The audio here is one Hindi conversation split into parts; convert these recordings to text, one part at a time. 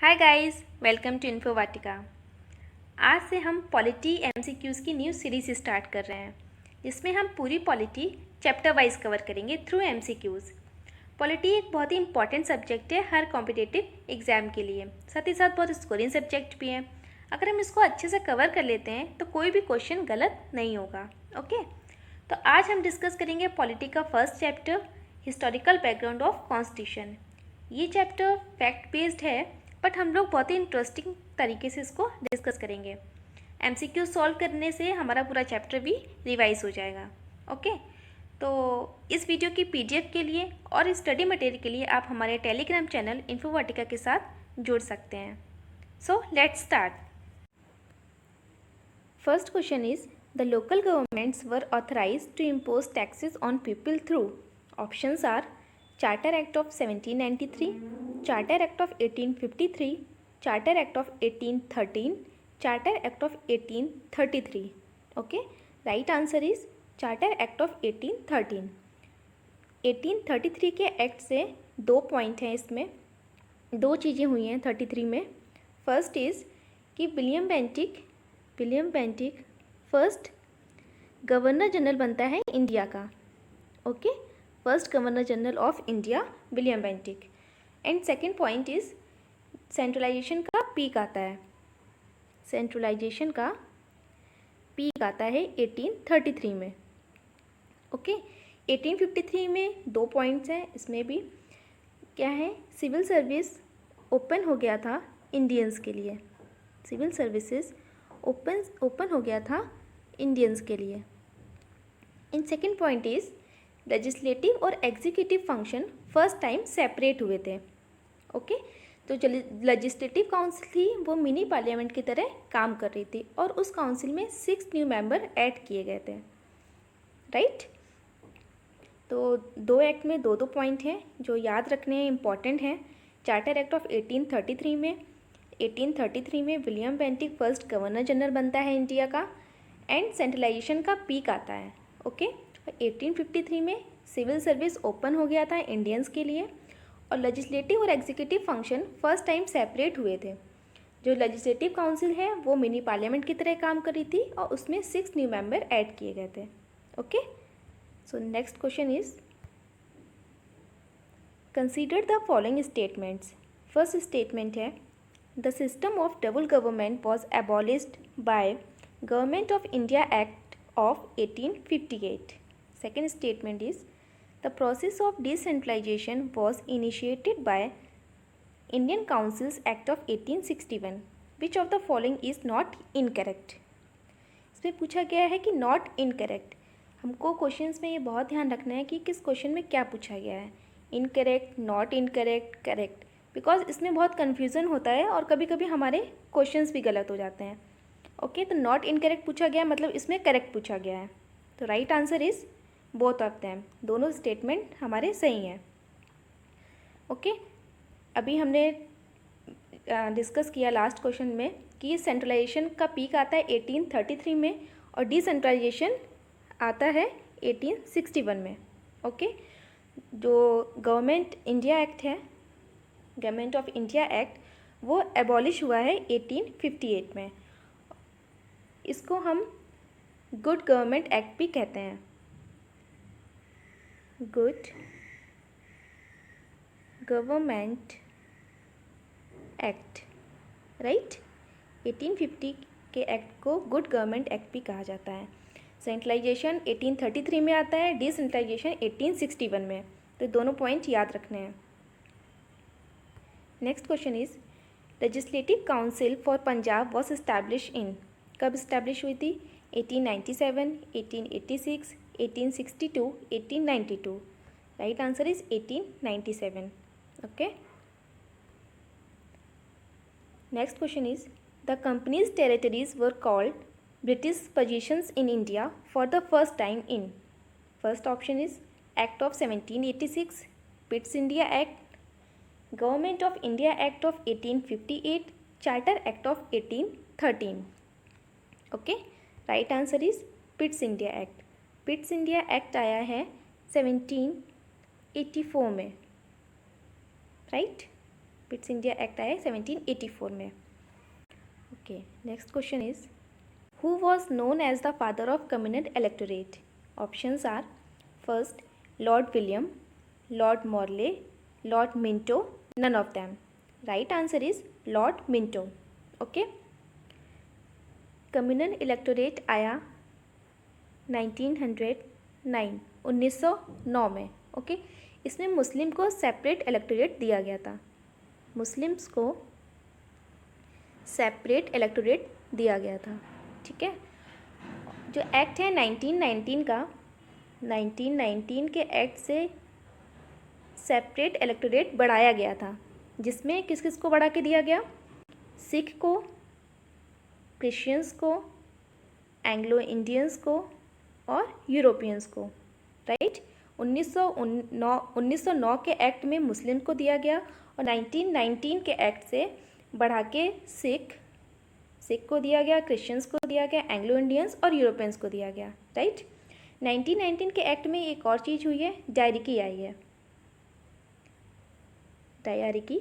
Hi guys, welcome to Infovatika. आज से हम पॉलिटी एमसीक्यूज़ की न्यू सीरीज स्टार्ट कर रहे हैं, जिसमें हम पूरी पॉलिटी चैप्टर वाइज कवर करेंगे थ्रू एमसीक्यूज़। पॉलिटी एक बहुत ही इंपॉर्टेंट सब्जेक्ट है हर कॉम्पिटिटिव एग्जाम के लिए, साथ ही साथ बहुत स्कोरिंग सब्जेक्ट भी है। अगर हम इसको अच्छे से कवर कर लेते हैं तो कोई भी क्वेश्चन गलत नहीं होगा। ओके, तो आज हम डिस्कस करेंगे पॉलिटी का first chapter, historical background of constitution. ये चैप्टर फैक्ट बेस्ड है, बट हम लोग बहुत ही इंटरेस्टिंग तरीके से इसको डिस्कस करेंगे। एमसीक्यू सॉल्व करने से हमारा पूरा चैप्टर भी रिवाइज हो जाएगा। ओके, तो इस वीडियो की पीडीएफ के लिए और स्टडी मटेरियल के लिए आप हमारे टेलीग्राम चैनल इन्फोवाटिका के साथ जुड़ सकते हैं। So let's start. First question is the local governments were authorised to impose taxes on people through. Options are charter act of 1793, charter act of 1853, charter act of 1813, charter act of 1833। Okay, right answer is charter act of 1813। 1833 के एक्ट से दो पॉइंट हैं, इसमें दो चीज़ें हुई हैं 33 में। फर्स्ट इज़ कि William Bentinck first governor general बनता है इंडिया का। Okay, first governor general of India William Bentinck. And second point is centralisation का पीक आता है। सेंट्रलाइजेशन का पीक आता है 1833 में। ओके, 1853 में दो पॉइंट्स हैं, इसमें भी क्या है, सिविल सर्विस ओपन हो गया था इंडियंस के लिए। सिविल सर्विसेज ओपन हो गया था इंडियंस के लिए। In second point is legislative और executive function first time separate हुए थे। ओके, तो जो लेजिस्लेटिव काउंसिल थी वो मिनी पार्लियामेंट की तरह काम कर रही थी, और उस काउंसिल में 6 न्यू मेंबर ऐड किए गए थे। राइट, तो दो एक्ट में दो पॉइंट हैं जो याद रखने हैं, इंपॉर्टेंट हैं। चार्टर एक्ट ऑफ 1833 में William Bentinck first governor general बनता है इंडिया का, एंड सेंट्रलाइजेशन का पीक आता है। ओके, 1853 में सिविल सर्विस ओपन हो गया था इंडियंस के लिए, और लेजिस्लेटिव और executive function first time separate हुए थे। जो लेजिस्लेटिव काउंसिल है वो मिनी पार्लियामेंट की तरह काम कर रही थी, और उसमें 6 न्यू मेंबर ऐड किए गए थे। Okay, so next question is consider the following statements. First statement है the system of double government was abolished by government of India act of 1858. Second statement is the process of decentralization was initiated by Indian Councils Act of 1861. Which of the following is not incorrect? इसमें पूछा गया है कि नॉट इनकरेक्ट। हमको क्वेश्चंस में ये बहुत ध्यान रखना है कि किस क्वेश्चन में क्या पूछा गया है, incorrect, not incorrect, correct, because इसमें बहुत कन्फ्यूज़न होता है और कभी कभी हमारे क्वेश्चंस भी गलत हो जाते हैं। ओके, तो नॉट इनकरेक्ट पूछा गया मतलब इसमें करेक्ट पूछा गया है, तो right answer is both of them. दोनों स्टेटमेंट हमारे सही हैं। ओके, अभी हमने डिस्कस किया लास्ट क्वेश्चन में कि सेंट्रलाइजेशन का पीक आता है 1833 में और डिसेंट्रलाइजेशन आता है 1861 में। ओके, जो गवर्नमेंट इंडिया एक्ट है, गवर्नमेंट ऑफ इंडिया एक्ट, वो एबॉलिश हुआ है 1858 में। इसको हम गुड गवर्नमेंट एक्ट भी कहते हैं, गुड गवर्नमेंट एक्ट। राइट, 1850 के एक्ट को गुड गवर्नमेंट एक्ट भी कहा जाता है। सेंट्रलाइजेशन 1833 में आता है, डिसेंट्रलाइजेशन 1861 में, तो दोनों पॉइंट याद रखने हैं। Next question is legislative council for Punjab was establish in. कब इस्टेब्लिश हुई थी? 1897, 1886, 1862, 1892। Right answer is 1897. Okay, next question is the companies territories were called British positions in India for the first time in. First option is act of 1786, पिट्स India act, government of India act of 1858, charter act of 1813। Okay, right answer is पिट्स India act. पिट्स India act आया है 1784 में। राइट, पिट्स इंडिया एक्ट आया 1784 में। Okay, next question is who was known as the father of communal electorate? Options are first Lord William, Lord Morley, Lord Minto, none of them. Right answer is Lord Minto. Okay, communal electorate आया 1909 में। ओके, इसमें मुस्लिम को सेपरेट इलेक्टोरेट दिया गया था, मुस्लिम्स को सेपरेट इलेक्टोरेट दिया गया था। ठीक है, जो एक्ट है 1919 का, 1919 के एक्ट से सेपरेट इलेक्टोरेट बढ़ाया गया था, जिसमें किस किस को बढ़ा के दिया गया? सिख को, क्रिश्चियंस को, एंग्लो इंडियंस को और यूरोपियंस को। राइट, 1909 के एक्ट में मुस्लिम को दिया गया और 1919 के एक्ट से बढ़ा के सिख को दिया गया, क्रिश्चियंस को दिया गया, एंग्लो इंडियंस और यूरोपियंस को दिया गया। राइट, 1919 के एक्ट में एक और चीज़ हुई है, डायरिकी आई है। डायरिकी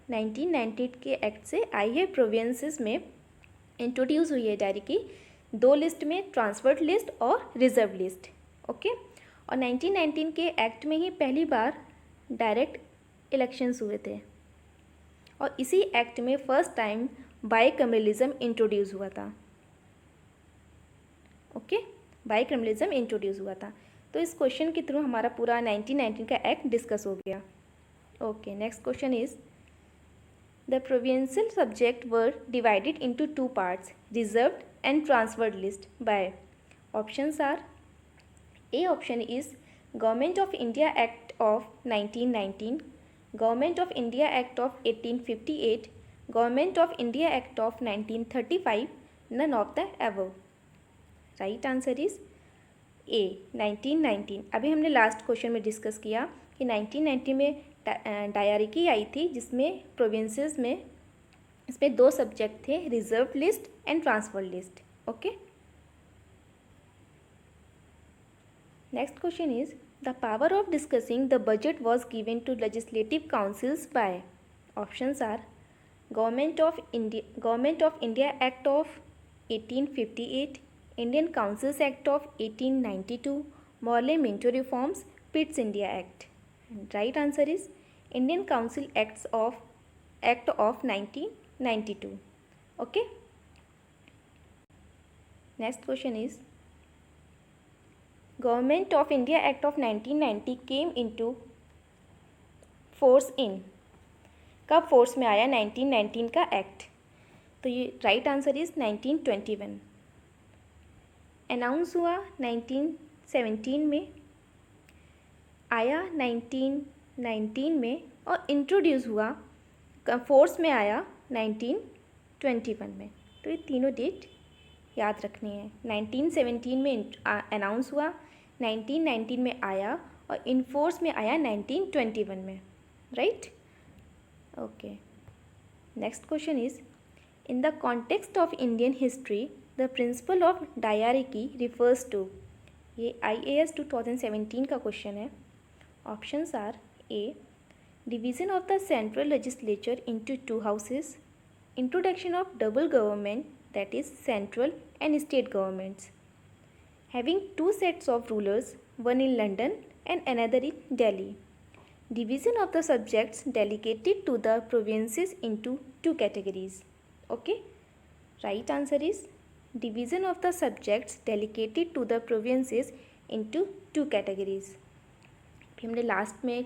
1919 के एक्ट से आई है, प्रोविंसेस में इंट्रोड्यूस हुई है डायरिकी, 2 लिस्ट में, ट्रांसफर्ड लिस्ट और रिजर्व लिस्ट। ओके, और 1919 के एक्ट में ही पहली बार डायरेक्ट इलेक्शंस हुए थे और इसी एक्ट में फर्स्ट टाइम बाइकम्युनलिज्म इंट्रोड्यूस हुआ था। ओके, बाइकम्युनलिज्म इंट्रोड्यूस हुआ था। तो इस क्वेश्चन के थ्रू हमारा पूरा 1919 का एक्ट डिस्कस हो गया। Okay, next question is the provincial subject were divided into 2 parts, reserved and transferred list by. Options are A option is government of India act of 1919, government of India act of 1858, government of India act of 1935, none of the above. Right answer is A 1919। अभी हमने लास्ट क्वेश्चन में डिस्कस किया कि 1990 में डायरिकी आई थी, जिसमें प्रोविंसेस में इसमें 2 सब्जेक्ट थे, reserve list and transfer list. Okay, next question is the power of discussing the budget was given to legislative councils by. Options are government of India act of 1858, Indian councils act of 1892, Morley Minto reforms, Pitts India act. Right answer is Indian council act of 1992। Okay, next question is government of India act of 1990 came into force in. कब फोर्स में आया 1919 का एक्ट? तो ये राइट आंसर इज 1921। अनाउंस हुआ 1917 में, आया 1919 में और इंट्रोड्यूस हुआ, फोर्स में आया 1921 में। तो ये तीनों डेट याद रखनी है। 1917 में अनाउंस हुआ, 1919 में आया और इन फोर्स में आया 1921 में। Right, okay, next question is in the context of Indian history the principle of diarchy refers to. ये IAS 2017 का क्वेश्चन है। Options are a division of the central legislature into 2 houses, introduction of double government that is central and state governments, having 2 sets of rulers, one in London and another in Delhi, division of the subjects delegated to the provinces into 2 categories. Okay, right answer is division of the subjects delegated to the provinces into 2 categories. फिर हमने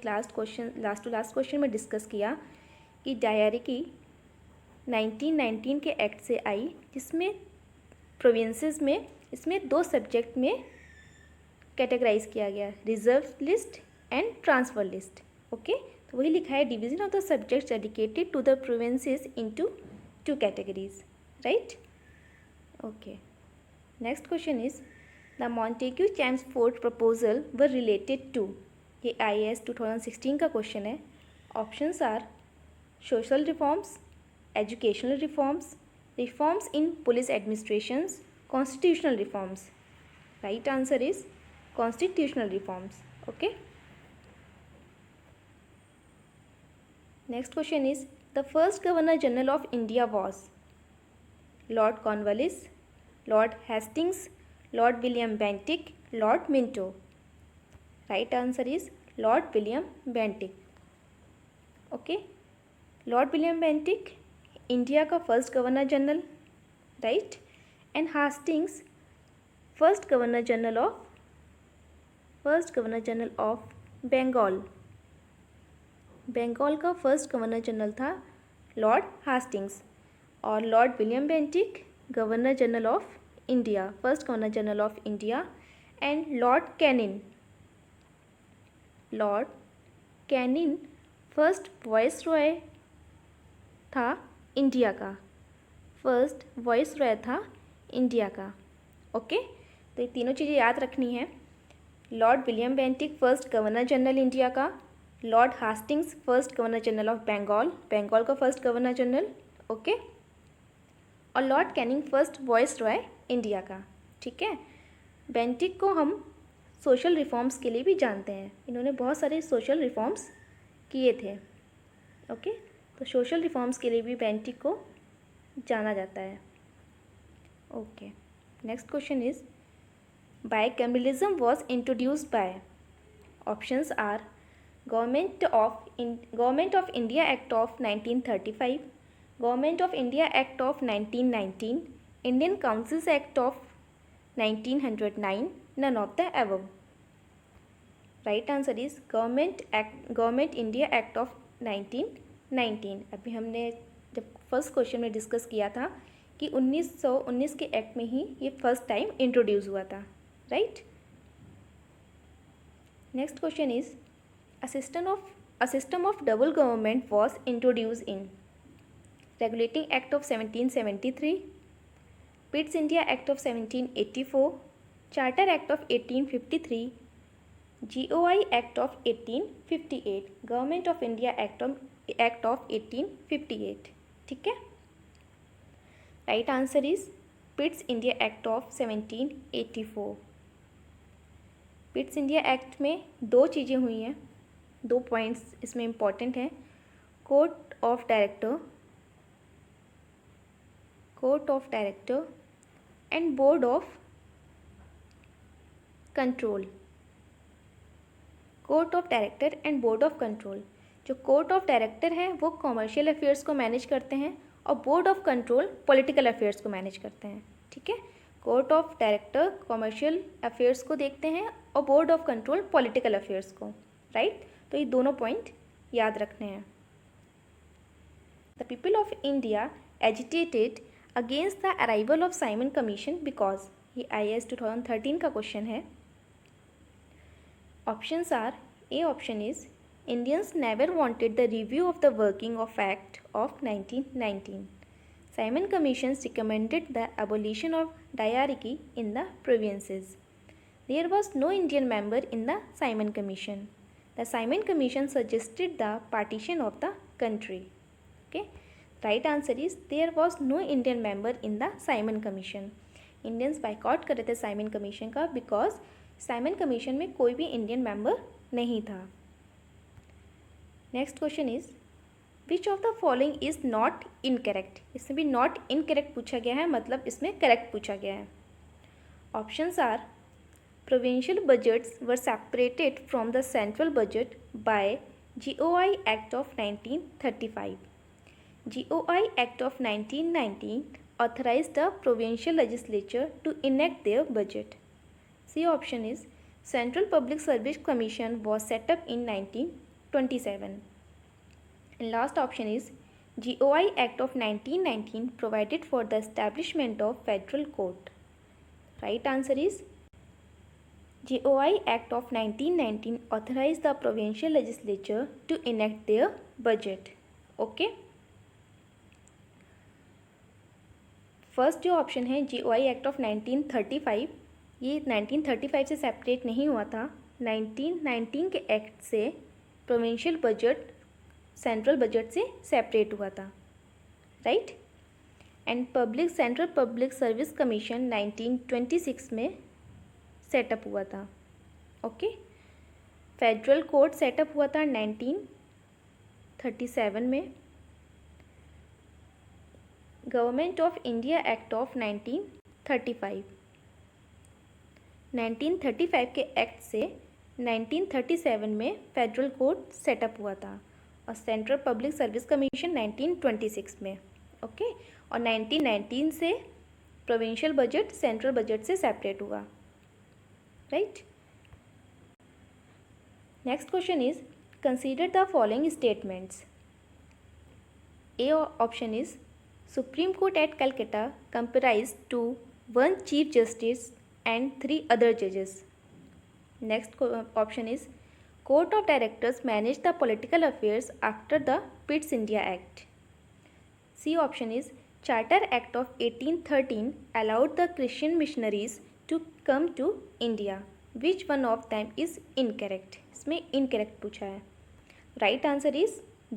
लास्ट क्वेश्चन में डिस्कस किया कि डायरिकी 1919 के एक्ट से आई, जिसमें प्रोविंसेस में इसमें 2 सब्जेक्ट में कैटेगराइज किया गया, reserve list and transfer list. Okay, तो वही लिखा है division of the subjects dedicated to the provinces into 2 categories. Right, okay, next question is the Montagu Chelmsford proposal were related to. ये IAS 2016 का क्वेश्चन है। Options are social reforms, educational reforms, reforms in police administrations, constitutional reforms. Right answer is constitutional reforms. Okay, next question is the first governor general of India was lord Cornwallis, lord Hastings, lord William Bentinck, lord Minto. Right answer is lord William Bentinck. Okay, lord William Bentinck India का first governor general, right. And Hastings first governor general of Bengal. Bengal का फर्स्ट गवर्नर जनरल था लॉर्ड हेस्टिंग्स. और lord William Bentinck governor general of India, first governor general of India. And lord canine first viceroy था इंडिया का, फर्स्ट वॉइसरॉय था इंडिया का. ओके, तो ये तीनों चीज़ें याद रखनी है. Lord William Bentinck first governor general India का, lord Hastings first governor general of Bengal, Bengal का फर्स्ट गवर्नर जनरल. ओके, और lord Canning first viceroy India का. ठीक है, बेंटिक को हम सोशल रिफॉर्म्स के लिए भी जानते हैं. इन्होंने बहुत सारे सोशल रिफॉर्म्स किए थे. ओके, तो सोशल रिफॉर्म्स के लिए भी बेंटिक को जाना जाता है. Okay, next question is bicameralism was introduced by. Options are government of India act of 1935, government of India act of 1919, Indian councils act of 1909, none of the above. Right answer is government India act of 1919. अभी हमने जब फर्स्ट क्वेश्चन में डिस्कस किया था कि 1919 के एक्ट में ही ये फर्स्ट टाइम इंट्रोड्यूस हुआ था. Right. Next question is a system of double government was introduced in Regulating Act of 1773, Pitt's India Act of 1784, Charter Act of 1853, GOI Act of 1858, Government of India Act of 1858. ठीक है. Right answer is पिट्स India act of 1784. पिट्स India act में दो चीज़ें हुई हैं, दो पॉइंट्स इसमें इम्पॉर्टेंट हैं. Court of director and board of control. Court of director and board of control. जो कोर्ट ऑफ डायरेक्टर है वो कॉमर्शियल अफेयर्स को मैनेज करते हैं और board of control political affairs को मैनेज करते हैं. ठीक है, court of director commercial affairs को देखते हैं और board of control political affairs को. राइट, तो ये दोनों पॉइंट याद रखने हैं. The people of India agitated against the arrival of Simon commission because. ये IAS 2013 का क्वेश्चन है. Options are A option is Indians never wanted the review of the working of act of 1919. Simon commission recommended the abolition of diarchy in the provinces. There was no Indian member in the Simon Commission. The Simon Commission suggested the partition of the country. Okay, right answer is there was no Indian member in the Simon Commission. Indians boycott कर रहे थे साइमन कमीशन का बिकॉज साइमन कमीशन में कोई भी इंडियन मेंबर नहीं था. Next question is which of the following is not incorrect. इसमें भी नॉट इनकरेक्ट पूछा गया है, मतलब इसमें करेक्ट पूछा गया है. Options are provincial budgets were separated from the central budget by GOI Act of 1935. GOI Act of 1919 authorized the provincial legislature to enact their budget. C option is Central Public Service Commission was set up in 1927. And last option is GOI Act of 1919 provided for the establishment of federal court. Right answer is GOI Act of 1919 authorized the provincial legislature to enact their budget. Okay. First जो ऑप्शन है GOI Act of 1935, ये 1935 से सेपरेट नहीं हुआ था. 1919 के एक्ट से प्रोविंशियल बजट सेंट्रल बजट से सेपरेट हुआ था. Right. And central public service commission 1926 में सेटअप हुआ था. ओके. फेडरल कोर्ट सेटअप हुआ था 1937 में, government of India act of 1935। 1935 के एक्ट से 1937 में फेडरल कोर्ट सेटअप हुआ था और सेंट्रल पब्लिक सर्विस कमीशन 1926 में, ओके। और 1919 से प्रोविंशियल बजट सेंट्रल बजट से सेपरेट हुआ, right. Next question is consider the following statements. A option is supreme court at Calcutta comprise to 1 chief justice and 3 other judges. Next option is Court of Directors manage the political affairs after the Pitt's India Act. C option is Charter Act of 1813 allowed the Christian missionaries to come to India. Which one of them is incorrect? इसमें incorrect पूछा है। Right answer is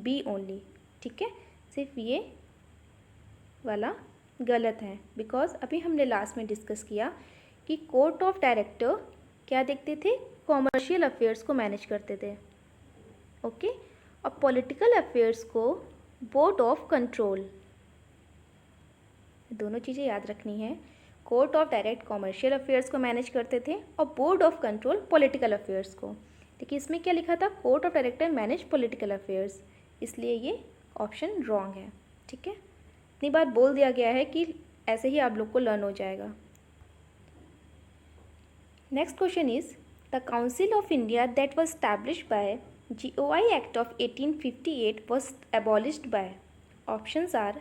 B only. ठीक है, सिर्फ ये वाला गलत है, बिकॉज अभी हमने लास्ट में डिस्कस किया कि कोर्ट ऑफ डायरेक्टर क्या देखते थे, कॉमर्शियल अफेयर्स को मैनेज करते थे, ओके। और पॉलिटिकल अफेयर्स को बोर्ड ऑफ कंट्रोल, दोनों चीज़ें याद रखनी है। Court of direct commercial affairs को मैनेज करते थे और board of control political affairs को। देखिए इसमें क्या लिखा था, court of director manage political affairs, इसलिए ये ऑप्शन रॉन्ग है, ठीक है। इतनी बार बोल दिया गया है कि ऐसे ही आप लोग को लर्न हो जाएगा। Next question is the Council of India that was established by GOI Act of 1858 was abolished by. Options are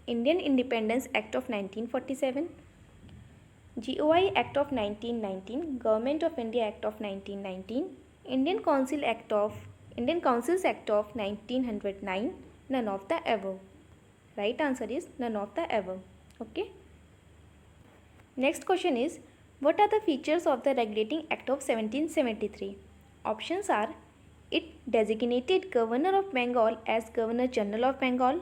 Indian Independence Act of 1947, GOI Act of 1919, Government of India Act of 1919, Indian Councils Act of 1909, none of the above. Right answer is none of the above. Okay. Next question is what are the features of the Regulating Act of 1773? Options are it designated Governor of Bengal as Governor General of Bengal.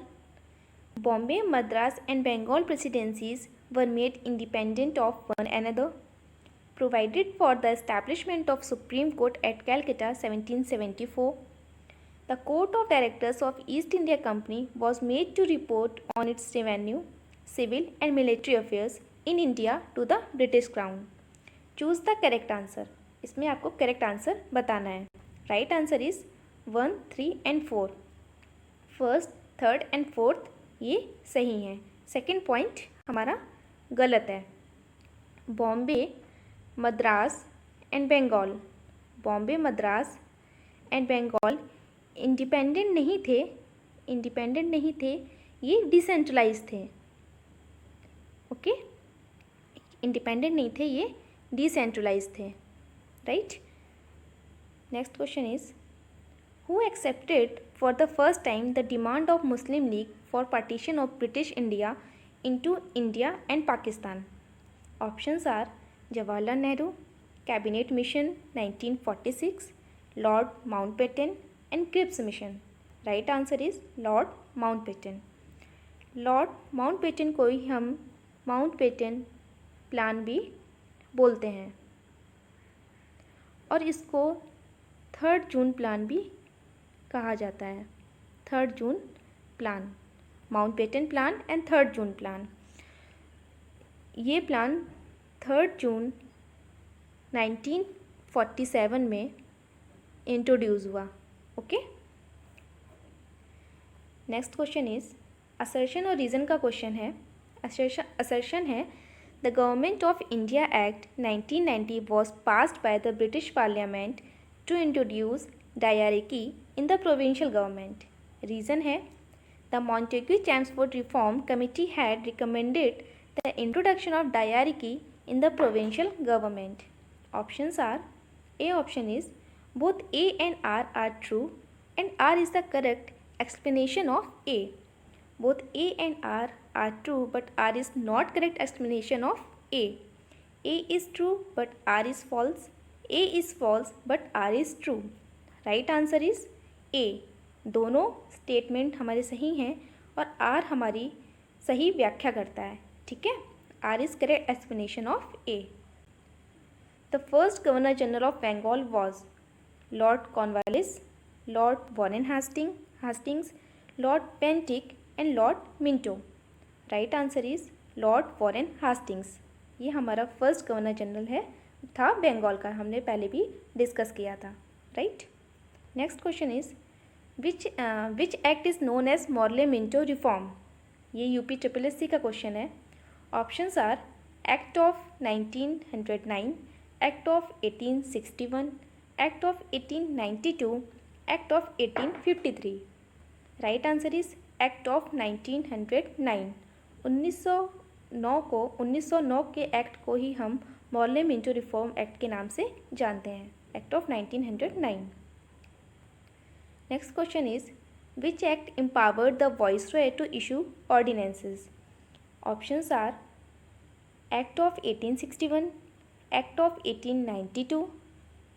Bombay, Madras and Bengal presidencies were made independent of one another. Provided for the establishment of Supreme Court at Calcutta 1774. The Court of Directors of East India Company was made to report on its revenue, civil and military affairs in India to the British Crown. Choose the correct answer. इसमें आपको करेक्ट आंसर बताना है। Right answer is 1, 3 and 4। First, third and fourth ये सही हैं। सेकंड पॉइंट हमारा गलत है। Bombay, Madras and Bengal, Bombay, Madras and Bengal independent नहीं थे, ये डिसेंट्रलाइज थे, ओके। इंडिपेंडेंट नहीं थे, ये डिसेंट्रलाइज थे, right. Next question is who accepted for the first time the demand of Muslim League for partition of British India into India and Pakistan? Options are Jawaharlal Nehru, cabinet mission 1946, Lord Mountbatten and Cripps mission. Right answer is Lord Mountbatten. Lord Mountbatten को ही हम माउंटबेटन प्लान भी बोलते हैं और इसको 3 जून प्लान भी कहा जाता है। 3 June plan, Mountbatten plan and 3 June plan. ये प्लान 3 जून 1947 में इंट्रोड्यूस हुआ, okay. Next question is assertion और रीज़न का क्वेश्चन है। असर्शन है the government of India act 1990 was passed by the British parliament to introduce diarchy in the provincial government. Reason है the Montagu Chelmsford reform committee had recommended the introduction of diarchy in the provincial government. Options are A option is both A and R true and R is the correct explanation of A. Both A and R are true but R is not correct explanation of A. A is true but R is false. A is false but R is true. Right answer is A. दोनों स्टेटमेंट हमारे सही हैं और R हमारी सही व्याख्या करता है, ठीक है। R is correct explanation of A. The first Governor General of Bengal was Lord Cornwallis, Lord Warren Hastings, Hastings, Lord Bentinck and Lord Minto. Right answer is Lord Warren Hastings. ये हमारा फर्स्ट गवर्नर जनरल था बंगाल का, हमने पहले भी डिस्कस किया था। Right. Next question is which act is known as Morley Minto reform. ये यूपी SSC का क्वेश्चन है। Options are act of 1909, act of 1861, act of 1892, act of 1853। Right answer is act of 1909। 1909 के एक्ट को ही हम मॉर्ले मिंटो रिफॉर्म एक्ट के नाम से जानते हैं, act of 1909। Next question is which act empowered the viceroy to issue ordinances. Options are act of 1861, act of 1892,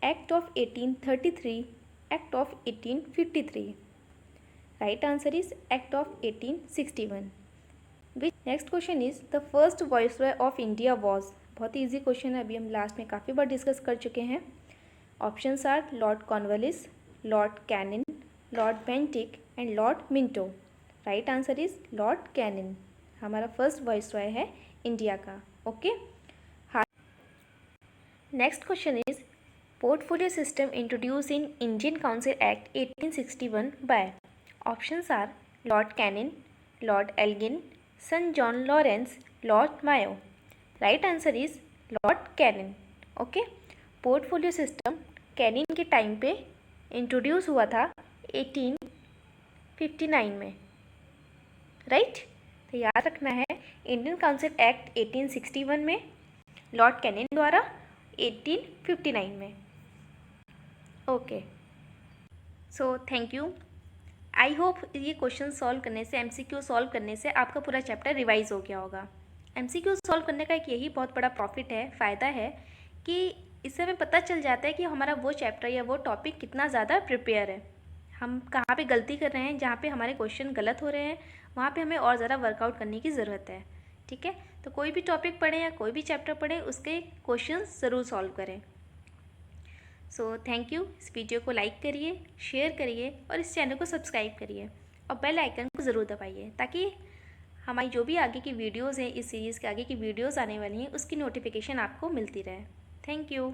act of 1833, act of 1853। Right answer is act of 1861। Next question is the first viceroy of India was. बहुत ही ईजी क्वेश्चन है, अभी हम लास्ट में काफ़ी बार डिस्कस कर चुके हैं। Options are Lord Cornwallis, Lord Canning, Lord Bentinck and Lord Minto. Right answer is Lord Canning. हमारा फर्स्ट वाइसरॉय है इंडिया का। Okay. Next question is portfolio system introduce in Indian council act 1861 बाय। Options are Lord Canning, Lord Elgin, sir John Lawrence, Lord Mayo. Right answer is Lord Canning. Okay. Portfolio system Canning के टाइम पे इंट्रोड्यूस हुआ था 1859 में। राइट। तो याद रखना है इंडियन काउंसिल एक्ट 1861 में, लॉर्ड कैनिन द्वारा 1859 में। Okay. So thank you. I hope ये क्वेश्चन सॉल्व करने से, MCQ सॉल्व करने से आपका पूरा चैप्टर रिवाइज हो गया होगा। MCQ सॉल्व करने का एक यही बहुत बड़ा प्रॉफिट है, फ़ायदा है कि इससे हमें पता चल जाता है कि हमारा वो चैप्टर या वो टॉपिक कितना ज़्यादा प्रिपेयर है, हम कहाँ पे गलती कर रहे हैं, जहाँ पे हमारे क्वेश्चन गलत हो रहे हैं वहाँ पे हमें और ज़्यादा वर्कआउट करने की ज़रूरत है। ठीक है। तो कोई भी टॉपिक पढ़ें या कोई भी चैप्टर पढ़ें, उसके क्वेश्चन ज़रूर सॉल्व करें। So thank you. इस वीडियो को लाइक करिए, शेयर करिए और इस चैनल को सब्सक्राइब करिए और बेल आइकन को ज़रूर दबाइए ताकि हमारी जो भी आगे की वीडियोज़ हैं, इस सीरीज़ के आगे की वीडियोज़ आने वाली हैं, उसकी नोटिफिकेशन आपको मिलती रहे। Thank you.